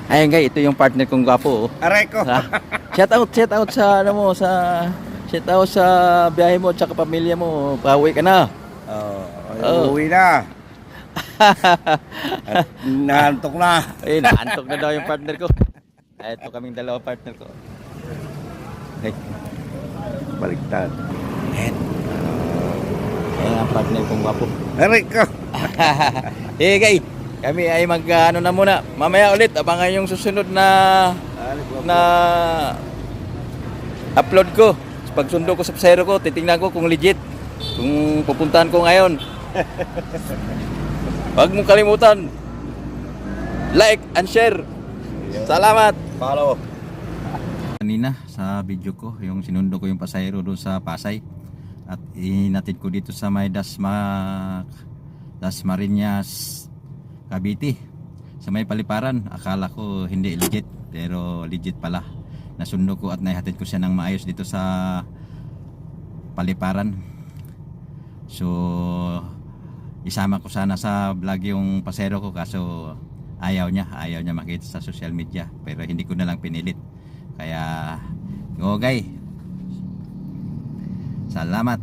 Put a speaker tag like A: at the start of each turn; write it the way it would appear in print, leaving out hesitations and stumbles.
A: Ayun guys, ito yung partner kong gwapo. Oh.
B: Aray ko.
A: Ha? Shout out sa ano mo sa shout out sa biyahe mo at sa pamilya mo. Pauwi ka na.
B: Oh, uwi na. At naantok na.
A: Ay, naantok na daw yung partner ko. Ay, ito kaming dalawa partner ko. Okay.
B: Baliktad.
A: Ayan ang partner kong gwapo.
B: Aray ko.
A: Eh guys, kami ay mag ano na muna. Mamaya ulit abangan yung susunod na upload ko. Pagsundo ko sa pasahero ko, titingnan ko kung legit. Kung pupuntahan ko ngayon. Huwag mong kalimutan. Like and share. Salamat.
B: Follow.
A: Kanina sa video ko, yung sinundo ko yung pasahero doon sa Pasay. At inatid ko dito sa may Dasmariñas, Cavite. Sa may paliparan, akala ko hindi legit, pero legit pala. Nasundo ko at naihatid ko siya ng maayos dito sa paliparan. So isama ko sana sa vlog yung pasero ko, kaso ayaw niya makita sa social media, pero hindi ko na lang pinilit. Kaya okay, salamat.